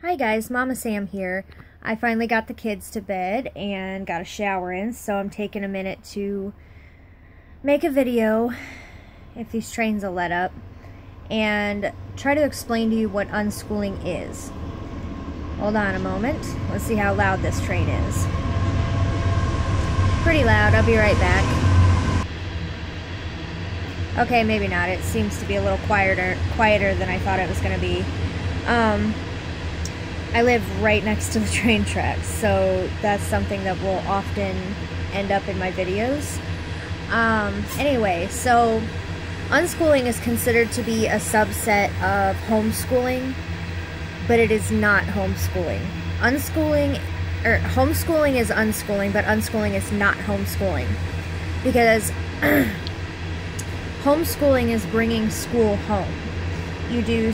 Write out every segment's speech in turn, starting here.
Hi guys, Mama Sam here. I finally got the kids to bed and got a shower in, so I'm taking a minute to make a video, if these trains will let up, and try to explain to you what unschooling is. Hold on a moment. Let's see how loud this train is. Pretty loud. I'll be right back. Okay, maybe not. It seems to be a little quieter than I thought it was going to be. I live right next to the train tracks, so that's something that will often end up in my videos. Anyway, so unschooling is considered to be a subset of homeschooling, but it is not homeschooling. Homeschooling is unschooling, but unschooling is not homeschooling, because homeschooling is bringing school home. You do a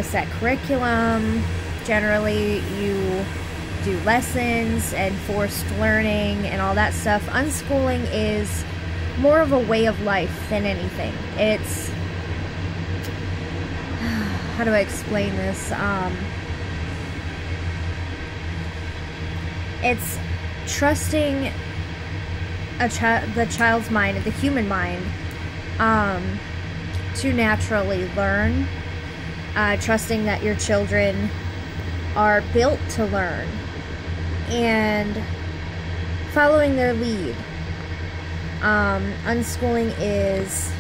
set curriculum. Generally, you do lessons and forced learning and all that stuff. Unschooling is more of a way of life than anything. It's, how do I explain this? It's trusting the child's mind, the human mind, to naturally learn. Trusting that your children are built to learn and following their lead. Unschooling is,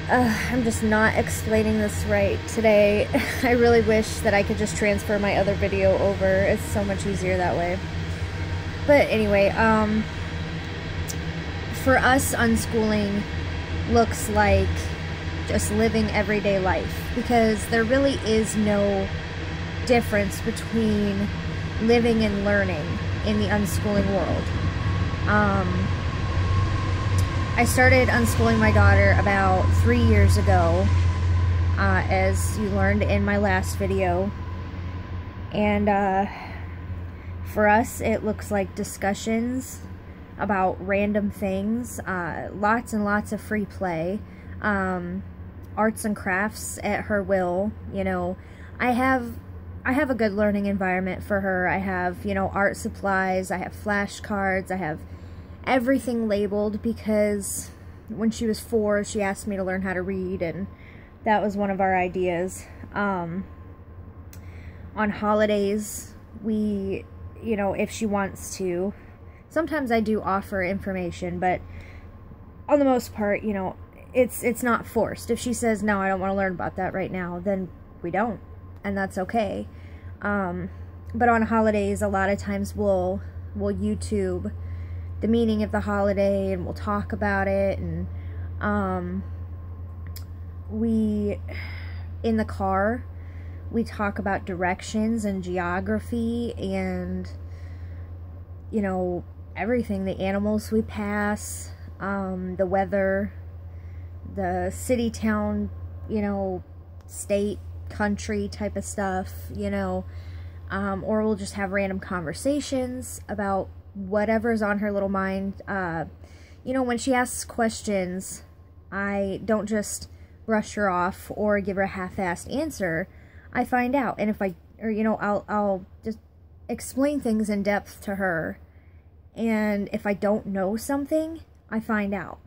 I'm just not explaining this right today. I really wish that I could just transfer my other video over. It's so much easier that way. But anyway, for us, unschooling looks like just living everyday life, because there really is no difference between living and learning in the unschooling world. I started unschooling my daughter about 3 years ago, as you learned in my last video, and for us it looks like discussions about random things, lots and lots of free play, arts and crafts at her will. I have a good learning environment for her. I have, art supplies, I have flashcards, I have everything labeled, because when she was 4, she asked me to learn how to read, and that was one of our ideas. On holidays, we, if she wants to, sometimes I do offer information, but on the most part, it's not forced. If she says, no, I don't want to learn about that right now, then we don't, and that's okay. But on holidays, a lot of times we'll YouTube the meaning of the holiday, and we'll talk about it, and in the car, we talk about directions and geography and, everything, the animals we pass, the weather, the city, town, state, country type of stuff, or we'll just have random conversations about whatever's on her little mind. When she asks questions, I don't just brush her off or give her a half-assed answer. I find out, and I'll just explain things in depth to her, and if I don't know something, I find out.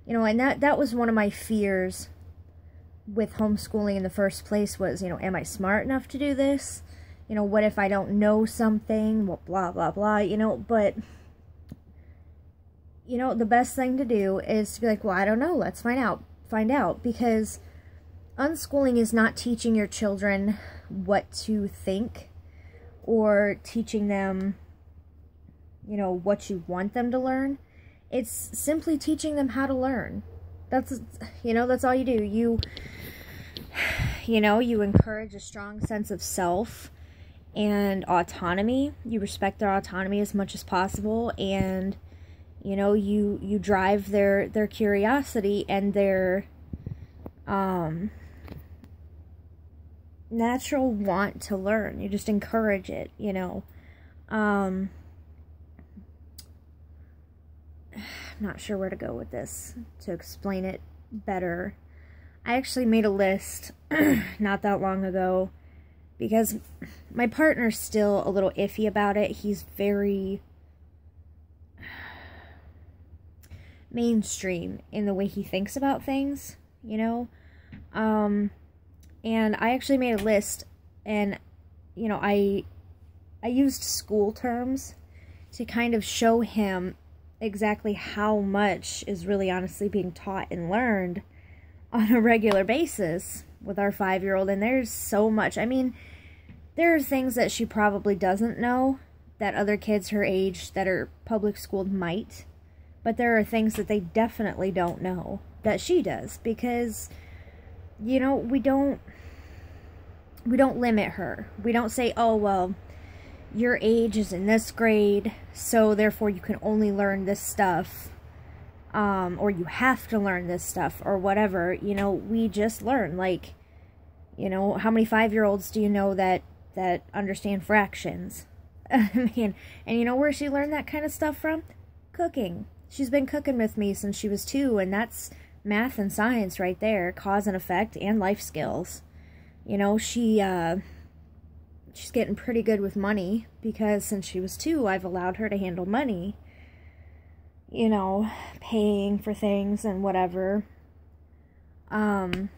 And that was one of my fears with homeschooling in the first place was, am I smart enough to do this? What if I don't know something? Well, blah, blah, blah, but, the best thing to do is to be like, well, I don't know, let's find out, because unschooling is not teaching your children what to think or teaching them, what you want them to learn. It's simply teaching them how to learn. That's all you do. You encourage a strong sense of self and autonomy. You respect their autonomy as much as possible, and, you drive their curiosity and their, natural want to learn. You just encourage it, I'm not sure where to go with this to explain it better. I actually made a list not that long ago because my partner's still a little iffy about it. He's very mainstream in the way he thinks about things, you know? And I actually made a list, and, you know, I used school terms to kind of show him exactly how much is really honestly being taught and learned on a regular basis with our 5-year-old. And there's so much. I mean, there are things that she probably doesn't know that other kids her age that are public schooled might, but there are things that they definitely don't know that she does, because, you know, we don't limit her. We don't say, oh, well, your age is in this grade, so therefore you can only learn this stuff, or you have to learn this stuff, or whatever. You know, we just learn. Like, you know, how many 5-year-olds do you know that understand fractions? I mean, and you know where she learned that kind of stuff from? Cooking. She's been cooking with me since she was 2, and that's math and science right there, cause and effect, and life skills. You know, she's getting pretty good with money, because since she was 2, I've allowed her to handle money. You know, paying for things and whatever. I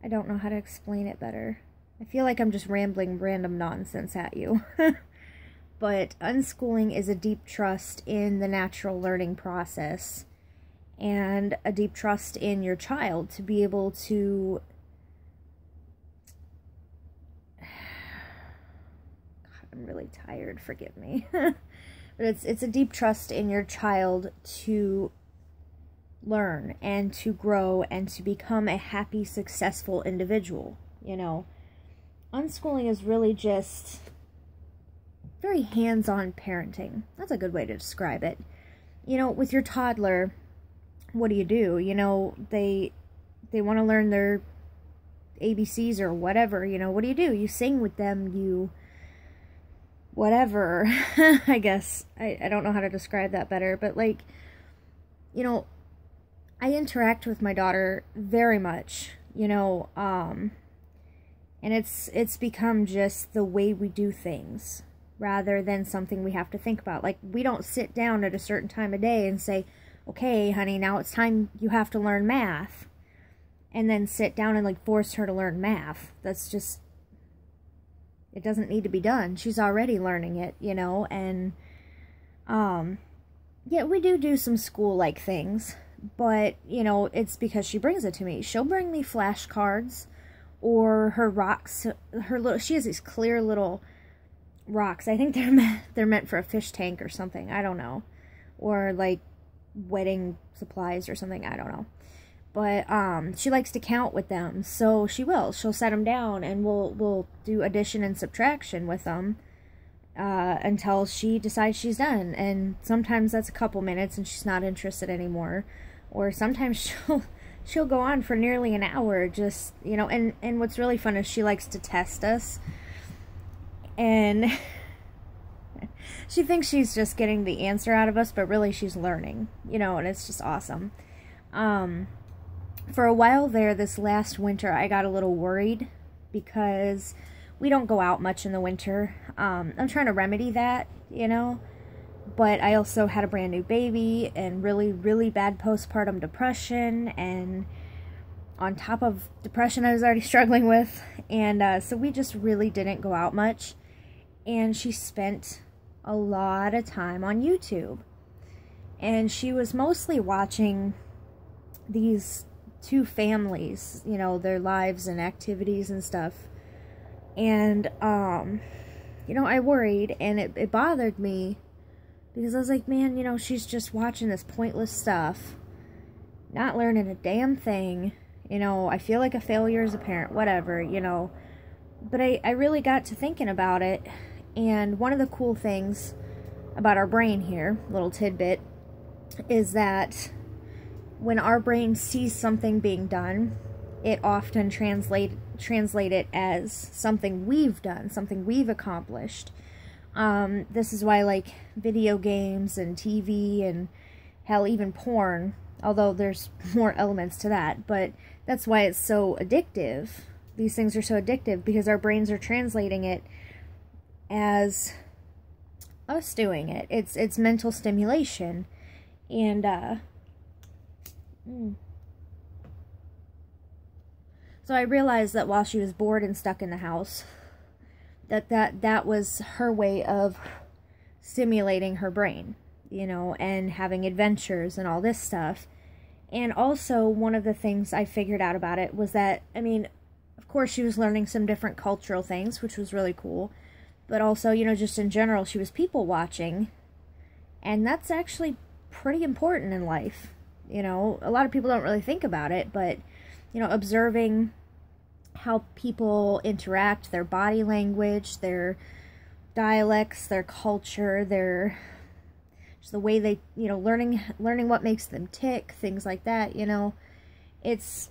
don't know how to explain it better. I feel like I'm just rambling random nonsense at you. But unschooling is a deep trust in the natural learning process, and a deep trust in your child to be able to... God, I'm really tired, forgive me. But it's a deep trust in your child to learn and to grow and to become a happy, successful individual, you know. Unschooling is really just very hands-on parenting. That's a good way to describe it. You know, with your toddler, what do? You know, they want to learn their ABCs or whatever, you know, what do? You sing with them, you whatever. I guess. I don't know how to describe that better, but like, you know, I interact with my daughter very much, you know, and it's become just the way we do things, rather than something we have to think about. Like, we don't sit down at a certain time of day and say, okay, honey, now it's time you have to learn math. And then sit down and, like, force her to learn math. That's just, it doesn't need to be done. She's already learning it, you know, and, yeah, we do some school-like things, but, you know, it's because she brings it to me. She'll bring me flashcards, or her rocks, she has these clear little rocks. I think they're meant for a fish tank or something. I don't know. Or, like, wedding supplies or something. I don't know. But, she likes to count with them, so she'll set them down, and we'll do addition and subtraction with them, until she decides she's done. And sometimes that's a couple minutes and she's not interested anymore. Or sometimes she'll go on for nearly an hour, just, you know, and what's really fun is she likes to test us. And she thinks she's just getting the answer out of us, but really she's learning, you know, and it's just awesome. For a while there, this last winter, I got a little worried because we don't go out much in the winter. I'm trying to remedy that, you know, but I also had a brand new baby and really, really bad postpartum depression, and on top of depression I was already struggling with, and so we just really didn't go out much, and she spent a lot of time on YouTube, and she was mostly watching these 2 families, you know, their lives and activities and stuff. And, you know, I worried, and it bothered me, because I was like, man, you know, she's just watching this pointless stuff, not learning a damn thing, you know, I feel like a failure as a parent, whatever, you know. But I really got to thinking about it, and one of the cool things about our brain here, little tidbit, is that when our brain sees something being done, it often translate it as something we've done, something we've accomplished, This is why, like, video games and TV and, hell, even porn, although there's more elements to that, but that's why it's so addictive. These things are so addictive, because our brains are translating it as us doing it. It's mental stimulation. And, so I realized that while she was bored and stuck in the house, that was her way of stimulating her brain, you know, and having adventures and all this stuff. And also, one of the things I figured out about it was that, I mean, of course she was learning some different cultural things, which was really cool, but also, you know, just in general, she was people watching, and that's actually pretty important in life. You know, a lot of people don't really think about it, but, you know, observing how people interact, their body language, their dialects, their culture, their, just the way they, you know, learning what makes them tick, things like that, you know, it's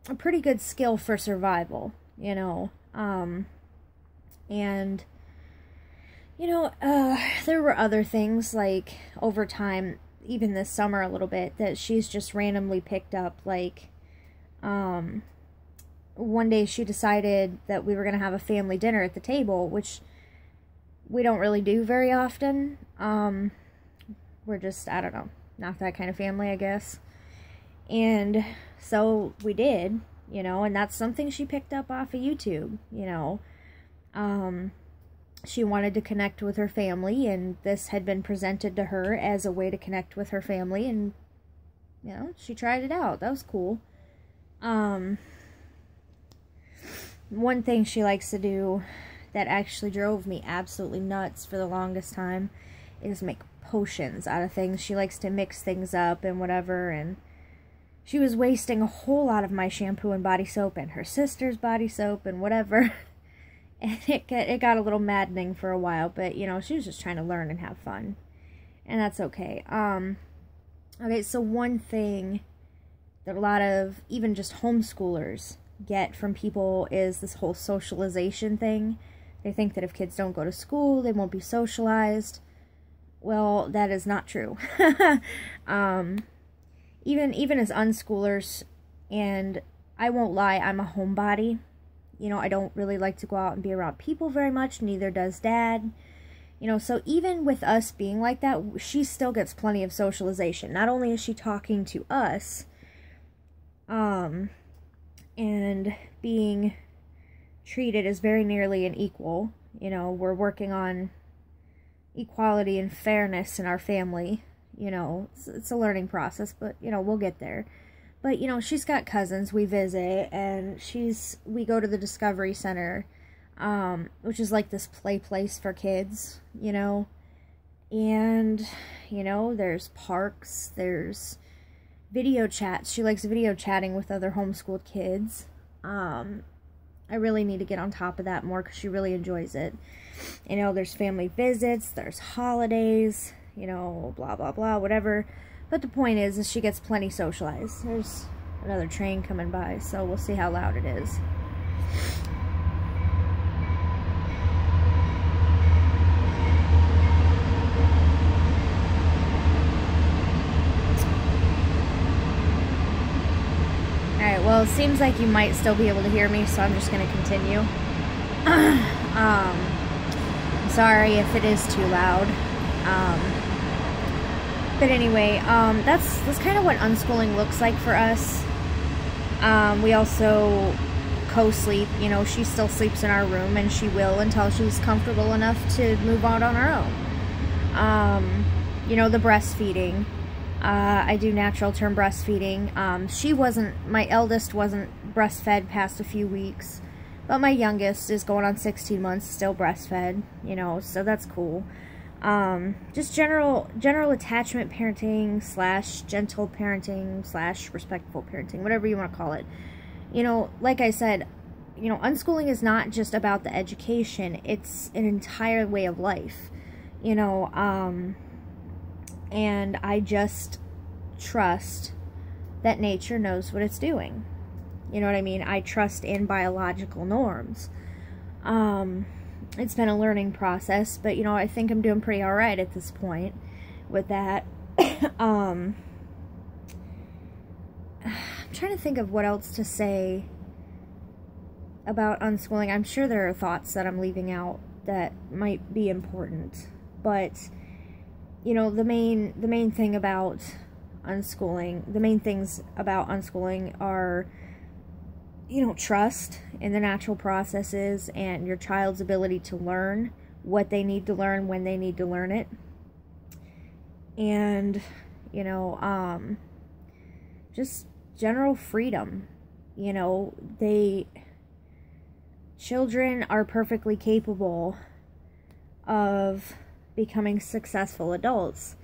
a pretty good skill for survival, you know. And, you know, there were other things, like, over time, even this summer a little bit, that she's just randomly picked up, like, one day she decided that we were going to have a family dinner at the table, which we don't really do very often. We're just, I don't know, not that kind of family, I guess. And so we did, you know, and that's something she picked up off of YouTube, you know. She wanted to connect with her family, and this had been presented to her as a way to connect with her family, and, you know, she tried it out. That was cool. One thing she likes to do that actually drove me absolutely nuts for the longest time is make potions out of things. She likes to mix things up and whatever, and she was wasting a whole lot of my shampoo and body soap and her sister's body soap and whatever. And it got a little maddening for a while, but, you know, she was just trying to learn and have fun. And that's okay. Okay, so one thing that a lot of, even just homeschoolers, get from people is this whole socialization thing. They think that if kids don't go to school, they won't be socialized. Well, that is not true. Even as unschoolers, and I won't lie, I'm a homebody. You know, I don't really like to go out and be around people very much, neither does Dad. You know, so even with us being like that, she still gets plenty of socialization. Not only is she talking to us, and being treated as very nearly an equal. You know, we're working on equality and fairness in our family. You know, it's a learning process, but, you know, we'll get there. But, you know, she's got cousins we visit, and we go to the Discovery Center, which is like this play place for kids, you know. And, you know, there's parks, there's video chats. She likes video chatting with other homeschooled kids. I really need to get on top of that more, because she really enjoys it. You know, there's family visits, there's holidays, you know, blah, blah, blah, whatever. But the point is she gets plenty socialized. There's another train coming by, so we'll see how loud it is. Alright, well, it seems like you might still be able to hear me, so I'm just going to continue. I'm sorry if it is too loud. But anyway, that's kind of what unschooling looks like for us. We also co-sleep. You know, she still sleeps in our room, and she will until she's comfortable enough to move out on her own. You know, the breastfeeding. I do natural term breastfeeding. My eldest wasn't breastfed past a few weeks, but my youngest is going on 16 months, still breastfed, you know, so that's cool. Just general attachment parenting / gentle parenting / respectful parenting, whatever you want to call it. You know, like I said, you know, unschooling is not just about the education, it's an entire way of life, you know. And I just trust that nature knows what it's doing. You know what I mean? I trust in biological norms. And it's been a learning process, but, you know, I think I'm doing pretty alright at this point with that. I'm trying to think of what else to say about unschooling. I'm sure there are thoughts that I'm leaving out that might be important, but, you know, the main thing about unschooling, the main things about unschooling are, you know, trust in the natural processes and your child's ability to learn what they need to learn when they need to learn it. And, you know, just general freedom. You know, children are perfectly capable of becoming successful adults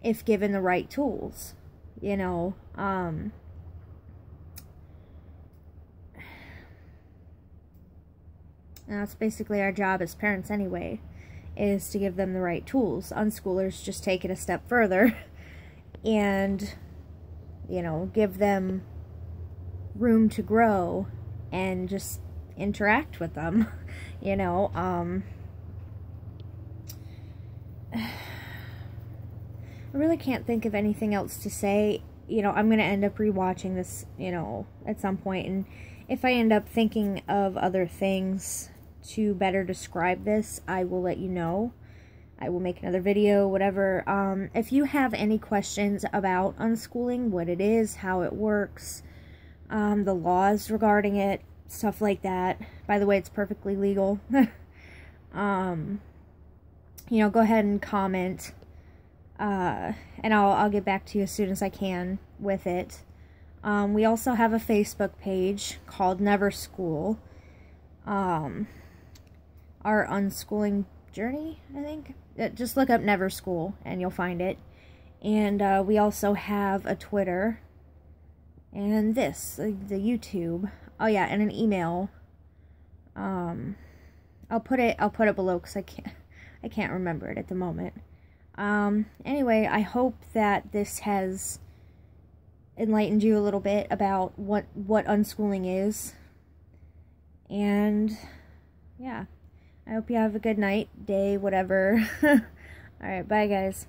if given the right tools, you know. And that's basically our job as parents anyway, is to give them the right tools. Unschoolers just take it a step further and, you know, give them room to grow and just interact with them, you know. I really can't think of anything else to say. You know, I'm going to end up rewatching this, you know, at some point, and if I end up thinking of other things to better describe this, I will let you know. I will make another video, whatever. If you have any questions about unschooling, what it is, how it works, the laws regarding it, stuff like that. By the way, it's perfectly legal. You know, go ahead and comment, and I'll get back to you as soon as I can with it. We also have a Facebook page called Never School. Our unschooling journey, I think. Just look up Never School and you'll find it. And we also have a Twitter and this, the YouTube. Oh yeah, and an email. I'll put it below because I can't remember it at the moment. Anyway, I hope that this has enlightened you a little bit about what unschooling is. And yeah, I hope you have a good night, day, whatever. Alright, bye guys.